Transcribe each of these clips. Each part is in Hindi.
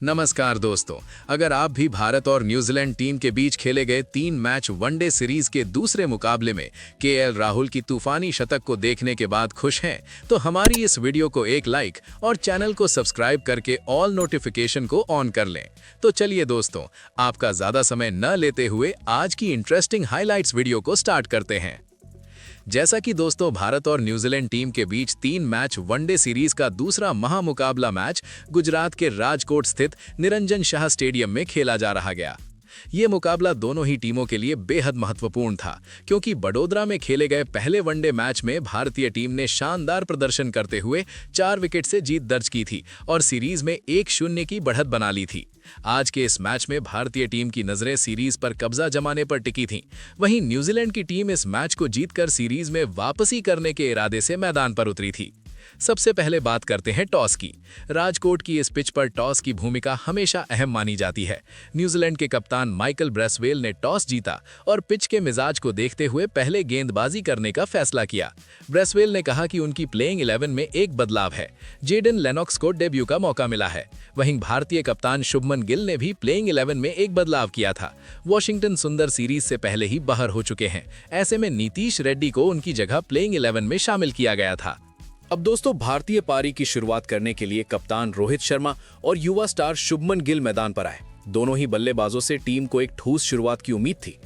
नमस्कार दोस्तों, अगर आप भी भारत और न्यूजीलैंड टीम के बीच खेले गए 3 मैच वनडे सीरीज के दूसरे मुकाबले में केएल राहुल की तूफानी शतक को देखने के बाद खुश हैं, तो हमारी इस वीडियो को एक लाइक और चैनल को सब्सक्राइब करके ऑल नोटिफिकेशन को ऑन कर लें। तो चलिए दोस्तों, आपका ज्यादा समय न लेते हुए आज की इंटरेस्टिंग हाईलाइट्स वीडियो को स्टार्ट करते हैं। जैसा कि दोस्तों भारत और न्यूजीलैंड टीम के बीच 3 मैच वनडे सीरीज का दूसरा महामुकाबला मैच गुजरात के राजकोट स्थित निरंजन शाह स्टेडियम में खेला जा रहा गया। ये मुकाबला दोनों ही टीमों के लिए बेहद महत्वपूर्ण था, क्योंकि बड़ोदरा में खेले गए पहले वनडे मैच में भारतीय टीम ने शानदार प्रदर्शन करते हुए 4 विकेट से जीत दर्ज की थी और सीरीज में 1-0 की बढ़त बना ली थी। आज के इस मैच में भारतीय टीम की नजरें सीरीज पर कब्जा जमाने पर टिकी थीं। वहीं न्यूजीलैंड की टीम इस मैच को जीतकर सीरीज में वापसी करने के इरादे से मैदान पर उतरी थी। सबसे पहले बात करते हैं टॉस की। राजकोट की इस पिच पर टॉस की भूमिका हमेशा अहम मानी जाती है। न्यूजीलैंड के कप्तान माइकल ब्रेसवेल ने टॉस जीता और पिच के मिजाज को देखते हुए पहले गेंदबाजी करने का फैसला किया। ब्रेसवेल ने कहा कि उनकी प्लेइंग 11 में एक बदलाव है। जेडन लेनॉक्स को डेब्यू का मौका मिला है। वहीं भारतीय कप्तान शुभमन गिल ने भी प्लेइंग 11 में एक बदलाव किया था। वॉशिंगटन सुंदर सीरीज से पहले ही बाहर हो चुके हैं। ऐसे में नीतीश रेड्डी को उनकी जगह प्लेइंग 11 में शामिल किया गया था। अब दोस्तों भारतीय पारी की शुरुआत करने के लिए कप्तान रोहित शर्मा और युवा स्टार शुभमन गिल मैदान पर आए। दोनों ही बल्लेबाजों से टीम को एक ठोस शुरुआत की उम्मीद थी।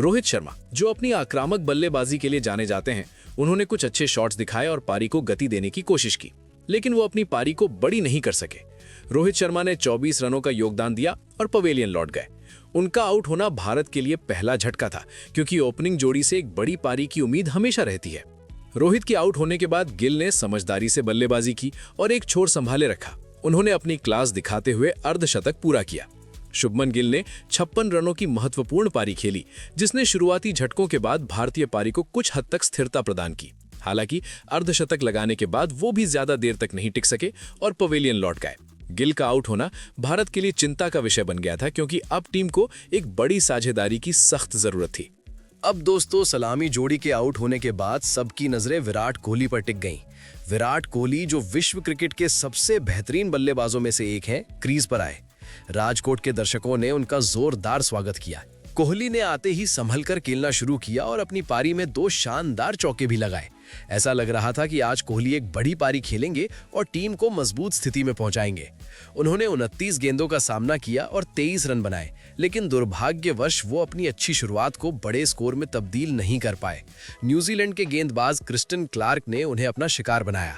रोहित शर्मा, जो अपनी आक्रामक बल्लेबाजी के लिए जाने जाते हैं, उन्होंने कुछ अच्छे शॉट्स दिखाए और पारी को गति देने की कोशिश की, लेकिन वो अपनी पारी को बड़ी नहीं कर सके। रोहित शर्मा ने 24 रनों का योगदान दिया और पवेलियन लौट गए। उनका आउट होना भारत के लिए पहला झटका था, क्योंकि ओपनिंग जोड़ी से एक बड़ी पारी की उम्मीद हमेशा रहती है। रोहित के आउट होने के बाद गिल ने समझदारी से बल्लेबाजी की और एक छोर संभाले रखा। उन्होंने अपनी क्लास दिखाते हुए अर्धशतक पूरा किया। शुभमन गिल ने 56 रनों की महत्वपूर्ण पारी खेली, जिसने शुरुआती झटकों के बाद भारतीय पारी को कुछ हद तक स्थिरता प्रदान की। हालांकि अर्धशतक लगाने के बाद वो भी ज्यादा देर तक नहीं टिक सके और पवेलियन लौट गए। गिल का आउट होना भारत के लिए चिंता का विषय बन गया था, क्योंकि अब टीम को एक बड़ी साझेदारी की सख्त जरूरत थी। अब दोस्तों सलामी जोड़ी के आउट होने के बाद सबकी नजरें विराट कोहली पर टिक गईं। विराट कोहली, जो विश्व क्रिकेट के सबसे बेहतरीन बल्लेबाजों में से एक हैं, क्रीज पर आए। राजकोट के दर्शकों ने उनका जोरदार स्वागत किया। कोहली ने आते ही संभल कर खेलना शुरू किया और अपनी पारी में 2 शानदार चौके भी लगाए। ऐसा लग रहा था कि आज कोहली एक बड़ी पारी खेलेंगे और टीम को मजबूत स्थिति में पहुंचाएंगे। उन्होंने 29 गेंदों का सामना किया और 23 रन बनाए, लेकिन दुर्भाग्यवश वो अपनी अच्छी शुरुआत को बड़े स्कोर में तब्दील नहीं कर पाए। न्यूजीलैंड के गेंदबाज क्रिस्टन क्लार्क ने उन्हें अपना शिकार बनाया।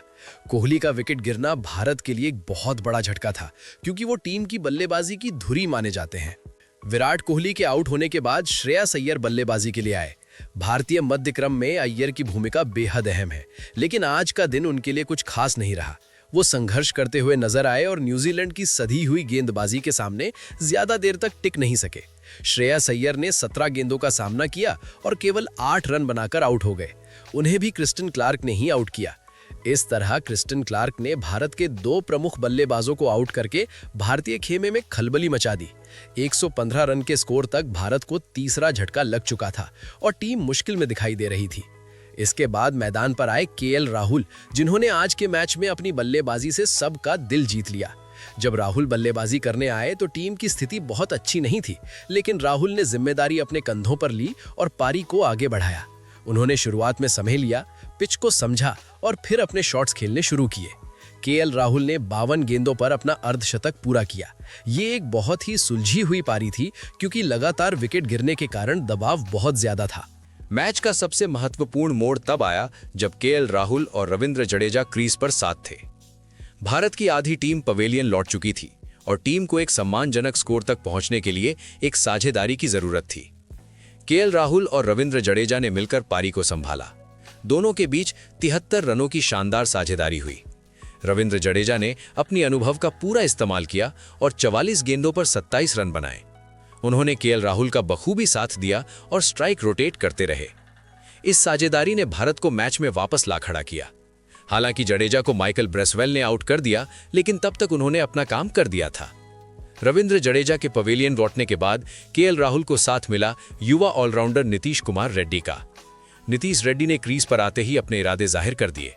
कोहली का विकेट गिरना भारत के लिए एक बहुत बड़ा झटका था, क्योंकि वो टीम की बल्लेबाजी की धुरी माने जाते हैं। विराट कोहली के आउट होने के बाद श्रेयस अय्यर बल्लेबाजी के लिए आए। भारतीय मध्य क्रम में अय्यर की भूमिका बेहद अहम है, लेकिन आज का दिन उनके लिए कुछ खास नहीं रहा। वो संघर्ष करते हुए नजर आए और न्यूजीलैंड की सधी हुई गेंदबाजी के सामने ज्यादा देर तक टिक नहीं सके। श्रेयस अय्यर ने 17 गेंदों का सामना किया और केवल 8 रन बनाकर आउट हो गए। उन्हें भी क्रिस्टन क्लार्क ने ही आउट किया। इस तरह क्रिस्टन क्लार्क ने भारत के 2 प्रमुख बल्लेबाजों को आउट करके भारतीय खेमे में खलबली मचा दी। 115 रन के स्कोर तक भारत को तीसरा झटका लग चुका था और टीम मुश्किल में दिखाई दे रही थी। इसके बाद मैदान पर आए केएल राहुल, जिन्होंने आज के मैच में अपनी बल्लेबाजी से सबका दिल जीत लिया। जब राहुल बल्लेबाजी करने आए तो टीम की स्थिति बहुत अच्छी नहीं थी, लेकिन राहुल ने जिम्मेदारी अपने कंधों पर ली और पारी को आगे बढ़ाया। उन्होंने शुरुआत में समय लिया, पिच को समझा और फिर अपने शॉट्स खेलने शुरू किए। केएल राहुल ने 52 गेंदों पर अपना अर्धशतक पूरा किया। ये एक बहुत ही सुलझी हुई पारी थी, क्योंकि लगातार विकेट गिरने के कारण दबाव बहुत ज्यादा था। मैच का सबसे महत्वपूर्ण मोड़ तब आया जब केएल राहुल और रविंद्र जडेजा क्रीज पर साथ थे। भारत की आधी टीम पवेलियन लौट चुकी थी और टीम को एक सम्मानजनक स्कोर तक पहुंचने के लिए एक साझेदारी की जरूरत थी। केएल राहुल और रविंद्र जडेजा ने मिलकर पारी को संभाला। दोनों के बीच 73 रनों की शानदार साझेदारी हुई। रविंद्र जडेजा ने अपनी अनुभव का पूरा इस्तेमाल किया और 44 गेंदों पर 27 रन बनाए। उन्होंने केएल राहुल का बखूबी साथ दिया और स्ट्राइक रोटेट करते रहे। इस साझेदारी ने भारत को मैच में वापस ला खड़ा किया। हालांकि जडेजा को माइकल ब्रेसवेल ने आउट कर दिया, लेकिन तब तक उन्होंने अपना काम कर दिया था। रविंद्र जडेजा के पवेलियन लौटने के बाद केएल राहुल को साथ मिला युवा ऑलराउंडर नीतीश कुमार रेड्डी का। नीतीश रेड्डी ने क्रीज पर आते ही अपने इरादे जाहिर कर दिए।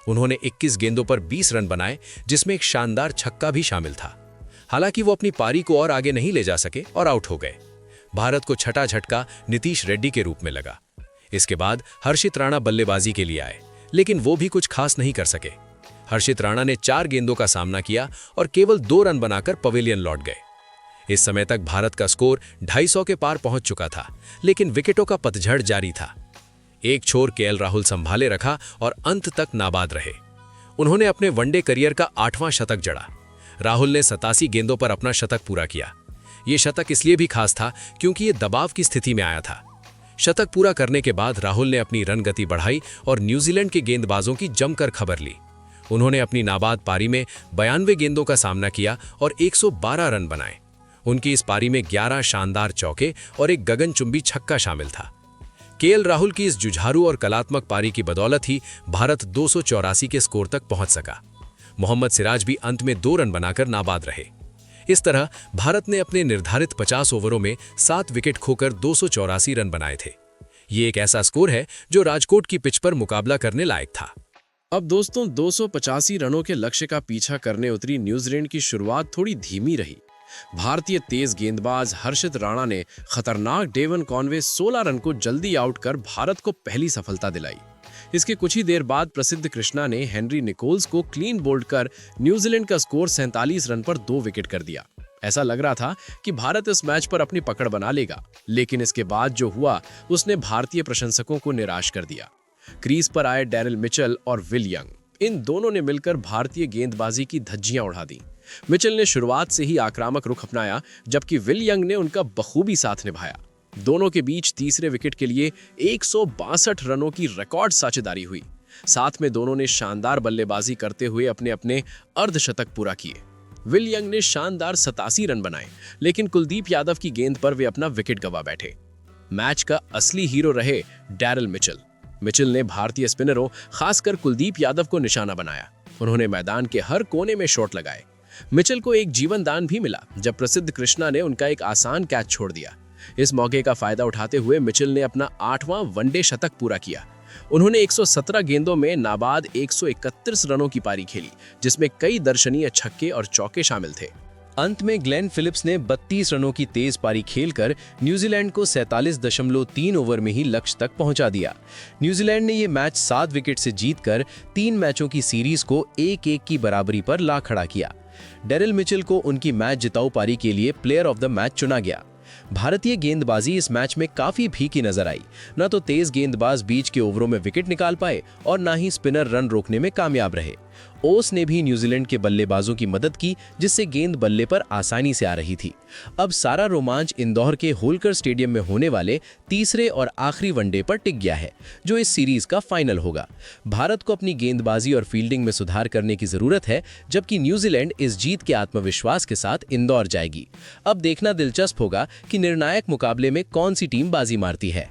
उन्होंने 21 गेंदों पर 20 रन बनाए, जिसमें एक शानदार छक्का भी शामिल था। हालांकि वो अपनी पारी को और आगे नहीं ले जा सके और आउट हो गए। भारत को छठा झटका नीतीश रेड्डी के रूप में लगा। इसके बाद हर्षित राणा बल्लेबाजी के लिए आए, लेकिन वो भी कुछ खास नहीं कर सके। हर्षित राणा ने 4 गेंदों का सामना किया और केवल 2 रन बनाकर पवेलियन लौट गए। इस समय तक भारत का स्कोर 250 के पार पहुंच चुका था, लेकिन विकेटों का पतझड़ जारी था। एक छोर केएल राहुल संभाले रखा और अंत तक नाबाद रहे। उन्होंने अपने वनडे करियर का 8वां शतक जड़ा। राहुल ने 87 गेंदों पर अपना शतक पूरा किया। ये शतक इसलिए भी खास था क्योंकि ये दबाव की स्थिति में आया था। शतक पूरा करने के बाद राहुल ने अपनी रन गति बढ़ाई और न्यूजीलैंड के गेंदबाजों की जमकर खबर ली। उन्होंने अपनी नाबाद पारी में 92 गेंदों का सामना किया और 112 रन बनाए। उनकी इस पारी में 11 शानदार चौके और एक गगनचुंबी छक्का शामिल था। केएल राहुल की इस जुझारू और कलात्मक पारी की बदौलत ही भारत 284 के स्कोर तक पहुंच सका। मोहम्मद सिराज भी अंत में 2 रन बनाकर नाबाद रहे। इस तरह भारत ने अपने निर्धारित 50 ओवरों में 7 विकेट खोकर 284 रन बनाए थे। ये एक ऐसा स्कोर है जो राजकोट की पिच पर मुकाबला करने लायक था। अब दोस्तों 285 रनों के लक्ष्य का पीछा करने उतरी न्यूजीलैंड की शुरुआत थोड़ी धीमी रही। भारतीय तेज गेंदबाज हर्षित राणा ने खतरनाक डेवन कॉनवे 16 रन को जल्दी आउट कर भारत को पहली सफलता दिलाई। इसके कुछ ही देर बाद प्रसिद्ध कृष्णा ने हेनरी निकोल्स को क्लीन बोल्ड कर न्यूजीलैंड का स्कोर 47 रन पर 2 विकेट कर दिया। ऐसा लग रहा था कि भारत इस मैच पर अपनी पकड़ बना लेगा, लेकिन इसके बाद जो हुआ उसने भारतीय प्रशंसकों को निराश कर दिया। क्रीज पर आए डेरिल मिचेल और विल यंग, इन दोनों ने मिलकर भारतीय गेंदबाजी की धज्जियां उड़ा दी। मिचेल ने शुरुआत से ही आक्रामक रुख अपनाया, जबकि विल यंग ने उनका बखूबी साथ निभाया। दोनों के बीच तीसरे विकेट के लिए 162 रनों की रिकॉर्ड साझेदारी हुई। साथ में दोनों ने शानदार बल्लेबाजी करते हुए अपने अपने अर्धशतक पूरा किए। विल यंग ने शानदार 87 रन बनाए, लेकिन कुलदीप यादव की गेंद पर वे अपना विकेट गंवा बैठे। मैच का असली हीरो रहे डेरिल मिचेल। मिचेल ने भारतीय स्पिनरों, खासकर कुलदीप यादव को निशाना बनाया। उन्होंने मैदान के हर कोने में शॉट लगाए। मिचेल को एक जीवन दान भी मिला जब प्रसिद्ध कृष्णा ने उनका एक आसान कैच छोड़ दिया। इस मौके का फायदा उठाते हुए मिचेल ने अपना 8वां वनडे शतक पूरा किया। उन्होंने 117 गेंदों में नाबाद 131 रनों की पारी खेली, जिसमें कई दर्शनीय छक्के और चौके शामिल थे। अंत में ग्लेन फिलिप्स ने 32 रनों की तेज पारी खेलकर न्यूजीलैंड को 47.3 ओवर में ही लक्ष्य तक पहुंचा दिया। न्यूजीलैंड ने यह मैच 7 विकेट से जीतकर 3 मैचों की सीरीज को 1-1 की बराबरी पर ला खड़ा किया। डेरिल मिचेल को उनकी मैच जिताऊ पारी के लिए प्लेयर ऑफ द मैच चुना गया। भारतीय गेंदबाजी इस मैच में काफी फीकी नजर आई। न तो तेज गेंदबाज बीच के ओवरों में विकेट निकाल पाए और न ही स्पिनर रन रोकने में कामयाब रहे। ओस ने भी न्यूजीलैंड के बल्लेबाजों की मदद की, जिससे गेंद बल्ले पर आसानी से आ रही थी। अब सारा रोमांच इंदौर के होलकर स्टेडियम में होने वाले तीसरे और आखिरी वनडे पर टिक गया है, जो इस सीरीज का फाइनल होगा। भारत को अपनी गेंदबाजी और फील्डिंग में सुधार करने की जरूरत है, जबकि न्यूजीलैंड इस जीत के आत्मविश्वास के साथ इंदौर जाएगी। अब देखना दिलचस्प होगा कि निर्णायक मुकाबले में कौन सी टीम बाजी मारती है।